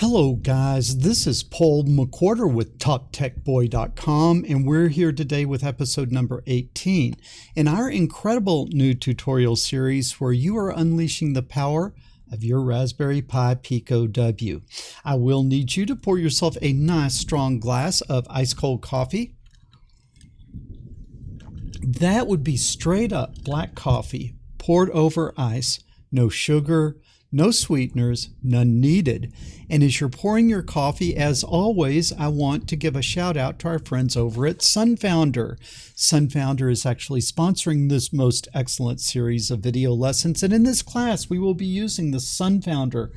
Hello guys, this is Paul McWhorter with TalkTechBoy.com, and we're here today with episode number 18 in our incredible new tutorial series where you are unleashing the power of your Raspberry Pi Pico W. I will need you to pour yourself a nice strong glass of ice cold coffee. That would be straight up black coffee poured over ice, no sugar, no sweeteners, none needed. And as you're pouring your coffee, as always, I want to give a shout out to our friends over at Sunfounder. Sunfounder is actually sponsoring this most excellent series of video lessons. And in this class, we will be using the Sunfounder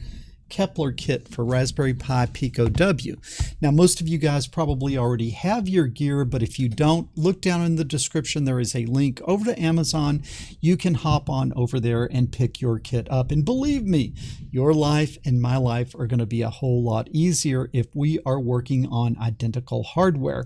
Kepler kit for Raspberry Pi Pico W. Now, most of you guys probably already have your gear, but if you don't, look down in the description. There is a link over to Amazon. You can hop on over there and pick your kit up. And believe me, your life and my life are going to be a whole lot easier if we are working on identical hardware.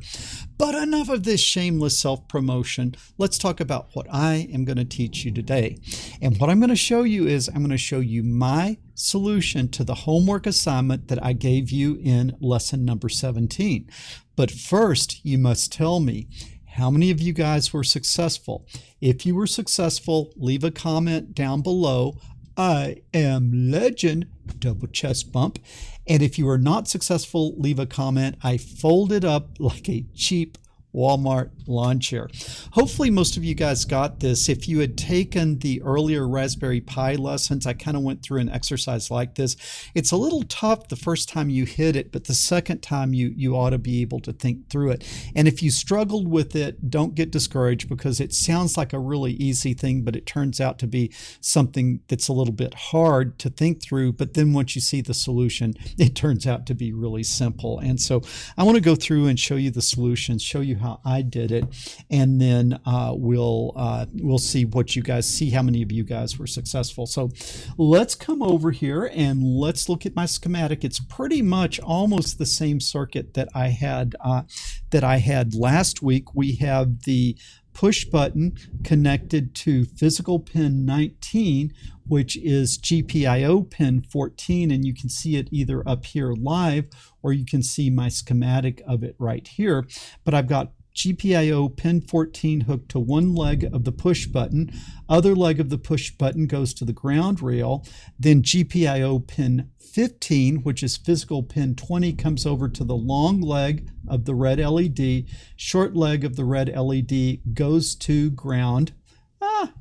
But enough of this shameless self-promotion. Let's talk about what I am going to teach you today. And what I'm going to show you is I'm going to show you my solution to the homework assignment that I gave you in lesson number 17. But first, you must tell me how many of you guys were successful. If you were successful, leave a comment down below. I am legend, double chest bump. And if you are not successful, leave a comment. I folded up like a cheap Walmart lawn chair. Hopefully most of you guys got this. If you had taken the earlier Raspberry Pi lessons, I kind of went through an exercise like this. It's a little tough the first time you hit it, but the second time you ought to be able to think through it. And if you struggled with it, don't get discouraged, because it sounds like a really easy thing, but it turns out to be something that's a little bit hard to think through. But then once you see the solution, it turns out to be really simple. And so I want to go through and show you the solutions, show you how I did it, and then we'll see what you guys see, how many of you guys were successful. So let's come over here and let's look at my schematic. It's pretty much almost the same circuit that I had last week. We have the push button connected to physical pin 19, which is GPIO pin 14, and you can see it either up here live or you can see my schematic of it right here. But I've got GPIO pin 14 hooked to one leg of the push button. Other leg of the push button goes to the ground rail. Then GPIO pin 15, which is physical pin 20, comes over to the long leg of the red LED. Short leg of the red LED goes to ground.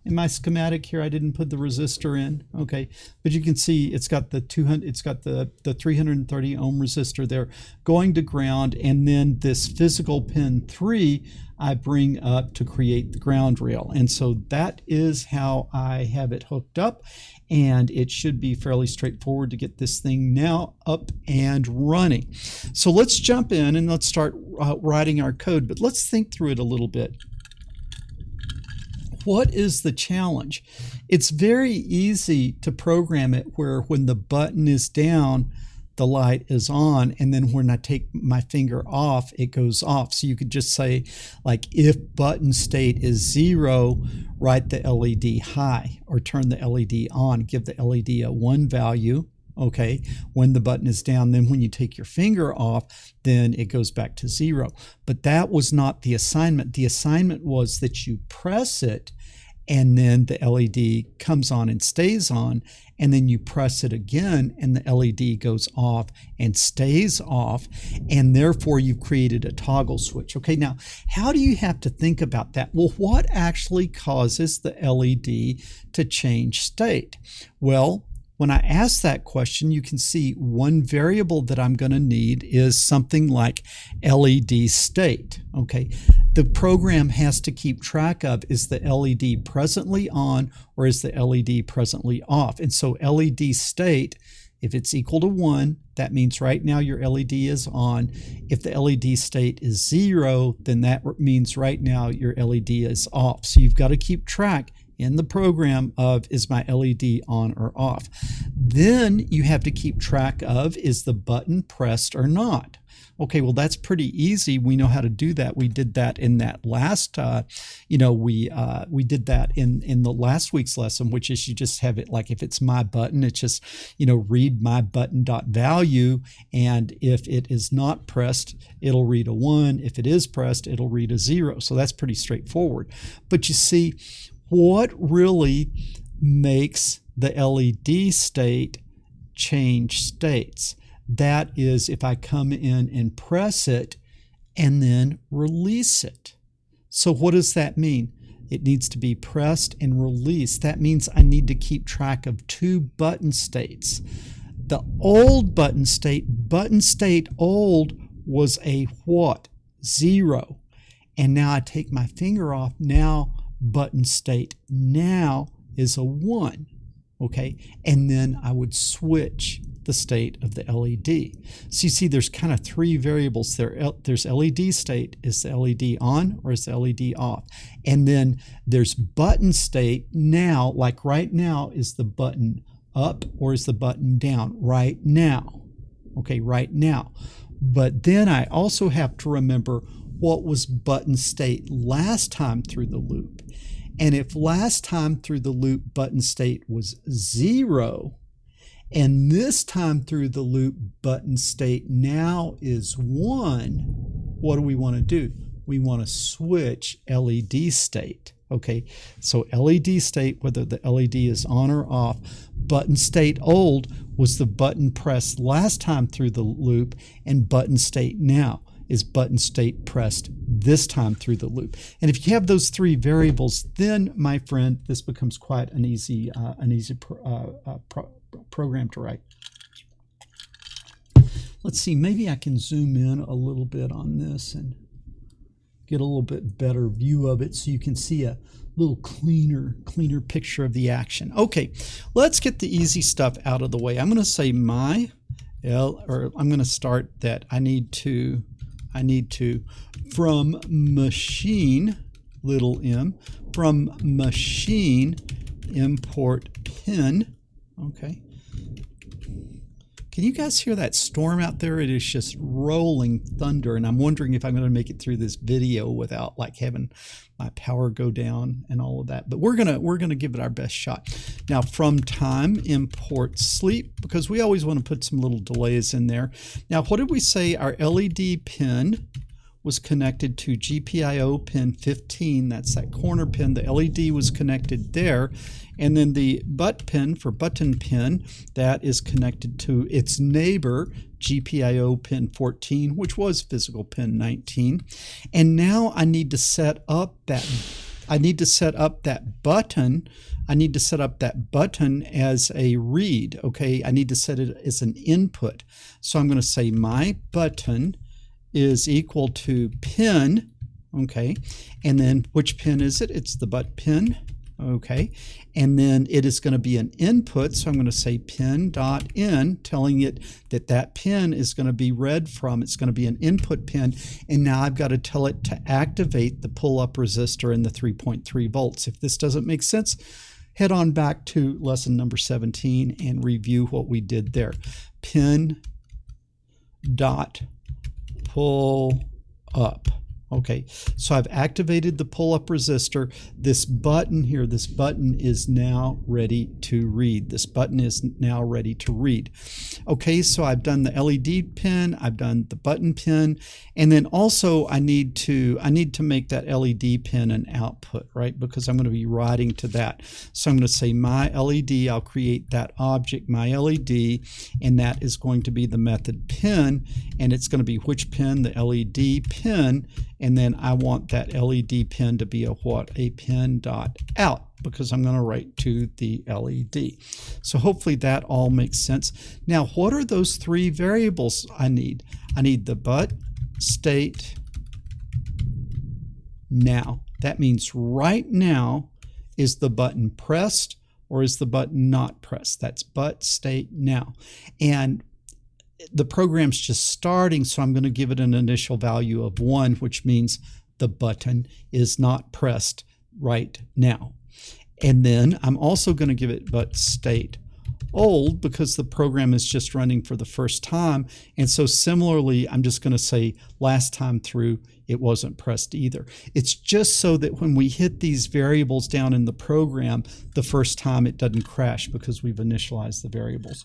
In my schematic here, I didn't put the resistor in. Okay, but you can see it's got the 330 ohm resistor there going to ground, and then this physical pin 3 I bring up to create the ground rail. And so that is how I have it hooked up, and it should be fairly straightforward to get this thing now up and running. So let's jump in and let's start writing our code, but let's think through it a little bit. What is the challenge? It's very easy to program it where when the button is down, the light is on, and then when I take my finger off, it goes off. So you could just say, like, if button state is 0, write the LED high, or turn the LED on, give the LED a 1 value. Okay, when the button is down, then when you take your finger off, then it goes back to 0. But that was not the assignment. The assignment was that you press it, and then the LED comes on and stays on, and then you press it again, and the LED goes off and stays off, and therefore you've created a toggle switch. Okay, now, how do you have to think about that? Well, what actually causes the LED to change state? Well, when I ask that question, you can see one variable that I'm going to need is something like LED state. Okay, the program has to keep track of, is the LED presently on or is the LED presently off? And so LED state, if it's equal to 1, that means right now your LED is on. If the LED state is 0, then that means right now your LED is off. So you've got to keep track. in the program of, is my LED on or off? Then you have to keep track of, is the button pressed or not? Okay, well, that's pretty easy. We know how to do that. We did that in that last, we did that in the last week's lesson, which is you just have it like if it's my button, it's just, read my button.value. And if it is not pressed, it'll read a 1. If it is pressed, it'll read a 0. So that's pretty straightforward. But you see, what really makes the LED state change states? That is if I come in and press it and then release it. So what does that mean? It needs to be pressed and released. That means I need to keep track of 2 button states. The old button state old was a what? 0. And now I take my finger off. Now button state now is a 1. Okay, and then I would switch the state of the LED. So you see there's kind of 3 variables there. There's LED state, is the LED on or is the LED off? And then there's button state now, like right now, is the button up or is the button down? Right now. Okay, right now. But then I also have to remember what was button state last time through the loop. And if last time through the loop button state was 0, and this time through the loop button state now is 1, what do we want to do? We want to switch LED state. Okay, so LED state, whether the LED is on or off, button state old was the button pressed last time through the loop, and button state now is button state pressed this time through the loop. And if you have those 3 variables, then, my friend, this becomes quite an easy program to write. Let's see, maybe I can zoom in a little bit on this and get a little bit better view of it so you can see a little cleaner picture of the action. Okay, let's get the easy stuff out of the way. I'm going to say I'm going to start that I need to from machine, little m, from machine import pin. Okay. Can you guys hear that storm out there? It is just rolling thunder, and I'm wondering if I'm going to make it through this video without like having my power go down and all of that. But we're gonna give it our best shot. Now, from time import sleep, because we always want to put some little delays in there. Now, what did we say? Our LED pin was connected to GPIO pin 15. That's that corner pin. The LED was connected there. And then the butt pin for button pin, that is connected to its neighbor, GPIO pin 14, which was physical pin 19. And now I need to set up that button. I need to set up that button as a read. Okay, I need to set it as an input. So I'm going to say my button is equal to pin. Okay, and then which pin is it? It's the butt pin. Okay, and then it is going to be an input, so I'm going to say pin.in, telling it that that pin is going to be read from. It's going to be an input pin, and now I've got to tell it to activate the pull-up resistor and the 3.3 volts. If this doesn't make sense, head on back to lesson number 17 and review what we did there. Pin.pull-up. Okay, so I've activated the pull-up resistor. This button here, this button is now ready to read. This button is now ready to read. Okay, so I've done the LED pin, I've done the button pin, and then also I need to make that LED pin an output, right? Because I'm going to be writing to that. So I'm going to say my LED, I'll create that object, my LED, and that is going to be the method pin, and it's going to be which pin? The LED pin. And then I want that LED pin to be a what? A pin.out, because I'm going to write to the LED. So hopefully that all makes sense. Now, what are those 3 variables I need? I need the but state now. That means right now, is the button pressed or is the button not pressed? That's but state now. And the program's just starting, so I'm going to give it an initial value of 1, which means the button is not pressed right now. And then I'm also going to give it but state old because the program is just running for the first time. And so similarly, I'm just going to say last time through it wasn't pressed either. It's just so that when we hit these variables down in the program, the first time it doesn't crash because we've initialized the variables.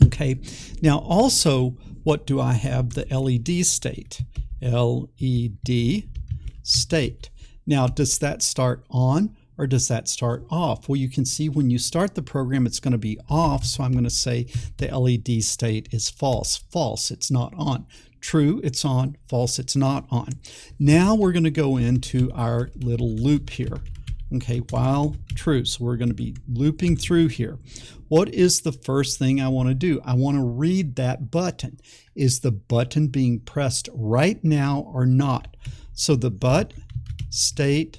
Okay, now also, what do I have? The LED state. LED state. Now, does that start on or does that start off? Well, you can see when you start the program, it's going to be off, so I'm going to say the LED state is false. False, it's not on. True, it's on. False, it's not on. Now we're going to go into our little loop here. Okay, while true, so we're going to be looping through here. What is the first thing I want to do? I want to read that button. Is the button being pressed right now or not? So the but state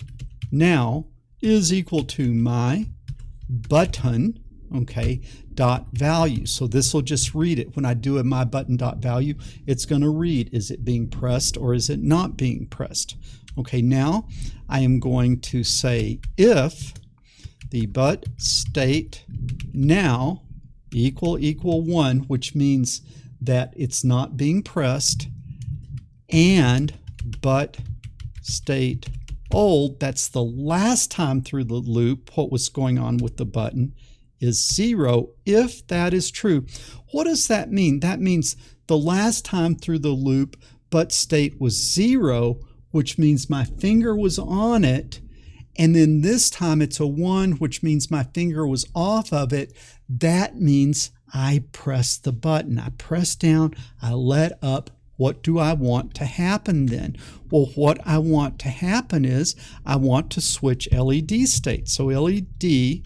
now is equal to my button, okay, dot value. So this will just read it. When I do a my button dot value, it's going to read, is it being pressed or is it not being pressed? Okay, now I am going to say if the but state now equal 1, which means that it's not being pressed, and but state old, that's the last time through the loop, what was going on with the button, is 0. If that is true, what does that mean? That means the last time through the loop, but state was 0, which means my finger was on it, and then this time it's a 1, which means my finger was off of it. That means I pressed the button. I pressed down, I let up. What do I want to happen then? Well, what I want to happen is I want to switch LED state. So LED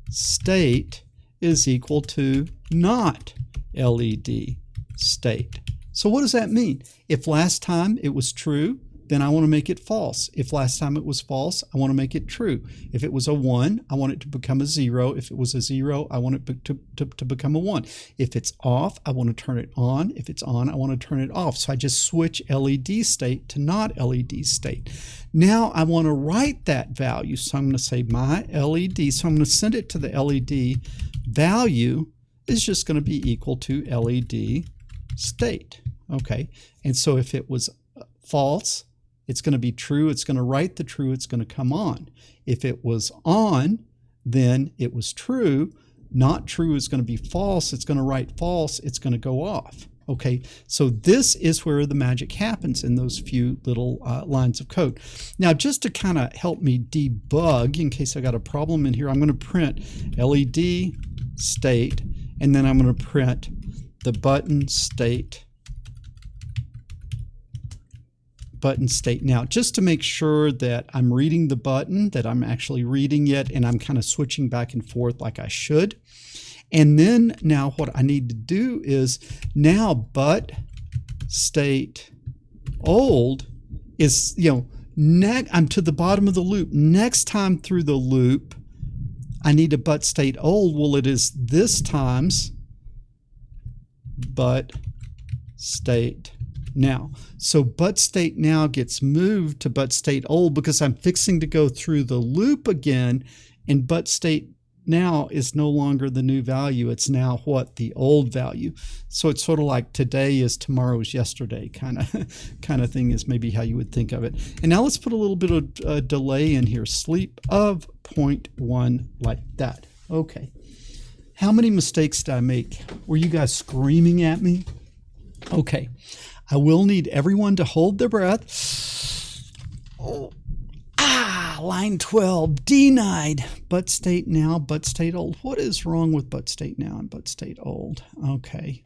state is equal to not LED state. So what does that mean? If last time it was true, then I want to make it false. If last time it was false, I want to make it true. If it was a 1, I want it to become a 0. If it was a 0, I want it to become a 1. If it's off, I want to turn it on. If it's on, I want to turn it off. So I just switch LED state to not LED state. Now I want to write that value. So I'm going to say my LED. So I'm going to send it to the LED value is just going to be equal to LED state. Okay. And so if it was false, it's going to be true. It's going to write the true. It's going to come on. If it was on, then it was true. Not true is going to be false. It's going to write false. It's going to go off. Okay, so this is where the magic happens in those few little lines of code. Now, just to kind of help me debug, in case I got a problem in here, I'm going to print LED state, and then I'm going to print the button state. Now, just to make sure that I'm reading the button, that I'm actually reading it, and I'm kind of switching back and forth like I should. And then now what I need to do is now but state old is, I'm to the bottom of the loop. Next time through the loop, I need a but state old. Well, it is this times but state now. So but state now gets moved to but state old because I'm fixing to go through the loop again, and but state now is no longer the new value. It's now what? The old value. So it's sort of like today is tomorrow's yesterday kind of thing is maybe how you would think of it. And now let's put a little bit of delay in here. Sleep of 0.1 like that. Okay. How many mistakes did I make? Were you guys screaming at me? Okay. I will need everyone to hold their breath. Line 12, denied. But state now, but state old. What is wrong with but state now and but state old? Okay.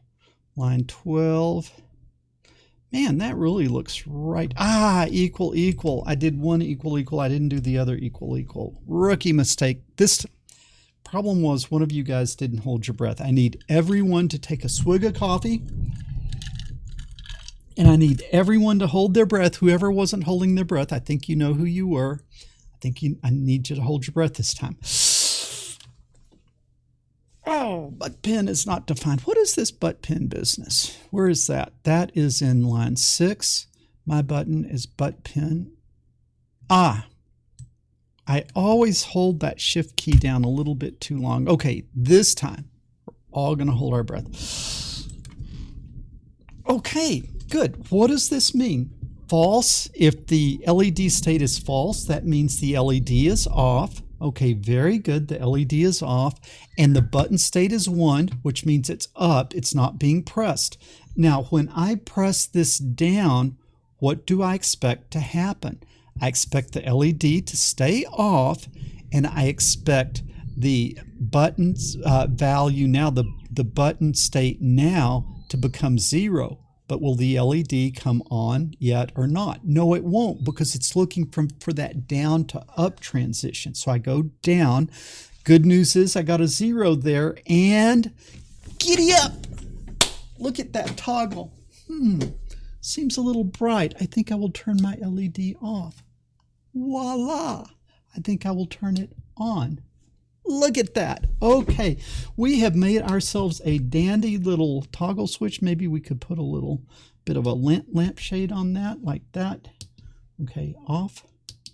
Line 12. Man, that really looks right. Equal. I did one equal. I didn't do the other equal. Rookie mistake. This problem was one of you guys didn't hold your breath. I need everyone to take a swig of coffee. And I need everyone to hold their breath. Whoever wasn't holding their breath, I think you know who you were. I need you to hold your breath this time. Oh, but pin is not defined. What is this but pin business? Where is that? That is in line 6. My button is but pin. I always hold that shift key down a little bit too long. Okay, this time we're all going to hold our breath. Okay, good. What does this mean? False. If the LED state is false, that means the LED is off. Okay, very good. The LED is off. And the button state is 1, which means it's up. It's not being pressed. Now, when I press this down, what do I expect to happen? I expect the LED to stay off, and I expect the button's value now, the button state now, to become 0. But will the LED come on yet or not? No, it won't, because it's looking for that down to up transition. So I go down. Good news is I got a 0 there, and giddy up. Look at that toggle. Seems a little bright. I think I will turn my LED off. Voila! I think I will turn it on. Look at that. Okay, we have made ourselves a dandy little toggle switch. Maybe we could put a little bit of a lampshade on that, like that. Okay, off,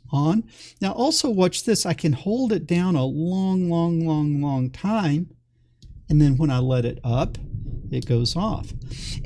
on. Now also watch this. I can hold it down a long time, and then when I let it up, it goes off.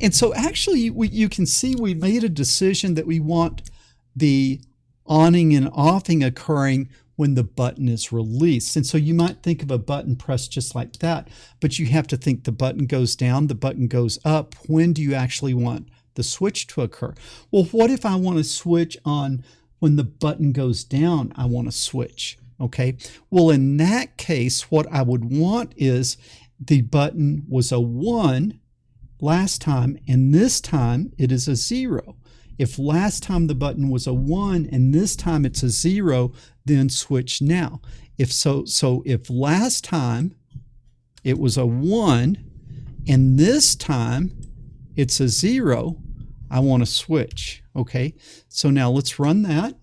And so actually you can see we made a decision that we want the onning and offing occurring when the button is released. And so you might think of a button pressed just like that, but you have to think the button goes down, the button goes up. When do you actually want the switch to occur? Well, what if I want to switch on when the button goes down? I want to switch, okay? Well, in that case, what I would want is the button was a 1 last time, and this time it is a 0. If last time the button was a 1 and this time it's a 0, then switch now. If last time it was a 1 and this time it's a 0, I want to switch. Okay, so now let's run that.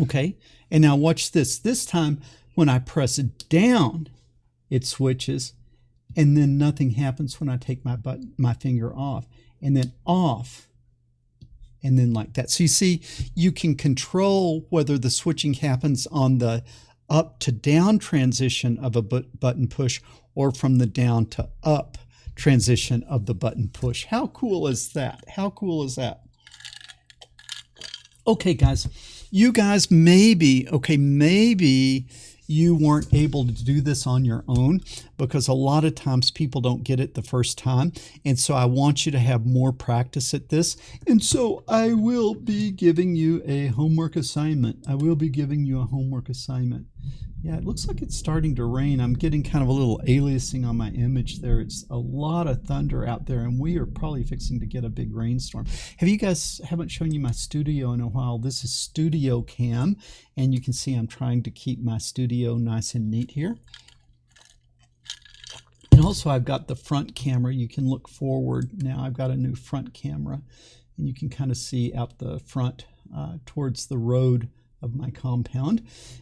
Okay, and now watch this. This time when I press down, it switches, and then nothing happens when I take my finger off, and then off. And then like that. So you see, you can control whether the switching happens on the up to down transition of a button push or from the down to up transition of the button push. How cool is that? How cool is that? Okay, guys, you guys maybe you weren't able to do this on your own, because a lot of times people don't get it the first time. And so I want you to have more practice at this. And so I will be giving you a homework assignment. Yeah, it looks like it's starting to rain. I'm getting kind of a little aliasing on my image there. It's a lot of thunder out there, and we are probably fixing to get a big rainstorm. Haven't shown you my studio in a while. This is Studio Cam, and you can see I'm trying to keep my studio nice and neat here. And also I've got the front camera. You can look forward now. I've got a new front camera, and you can kind of see out the front towards the road of my compound.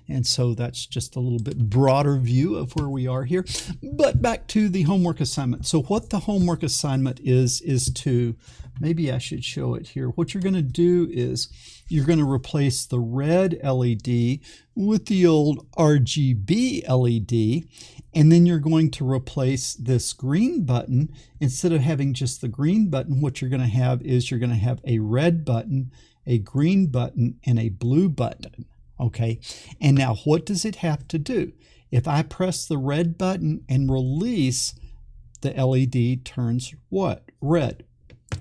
And so that's just a little bit broader view of where we are here. But back to the homework assignment. So what the homework assignment is to, maybe I should show it here. What you're going to do is you're going to replace the red LED with the old RGB LED, and then you're going to replace this green button. Instead of having just the green button, what you're going to have is you're going to have a red button, a green button, and a blue button. Okay, and now what does it have to do? If I press the red button and release, the LED turns what? Red.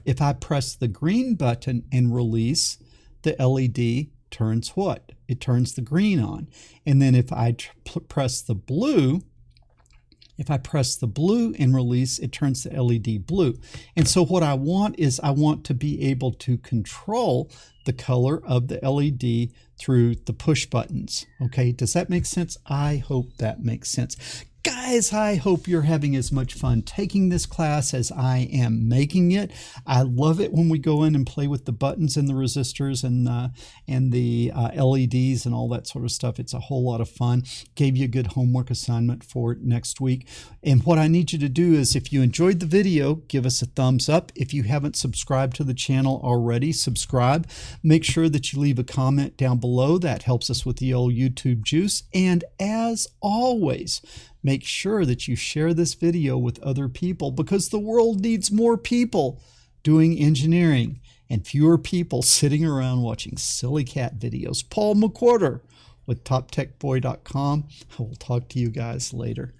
If I press the green button and release, the LED turns what? It turns the green on. And then if I press the blue, and release, it turns the LED blue. And so what I want is I want to be able to control the color of the LED through the push buttons. Okay, does that make sense? I hope that makes sense. Guys, I hope you're having as much fun taking this class as I am making it. I love it when we go in and play with the buttons and the resistors and the LEDs and all that sort of stuff. It's a whole lot of fun. Gave you a good homework assignment for next week. And what I need you to do is, if you enjoyed the video, give us a thumbs up. If you haven't subscribed to the channel already, subscribe. Make sure that you leave a comment down below. That helps us with the old YouTube juice. And as always, make sure that you share this video with other people, because the world needs more people doing engineering and fewer people sitting around watching silly cat videos. Paul McWhorter with TopTechBoy.com. I will talk to you guys later.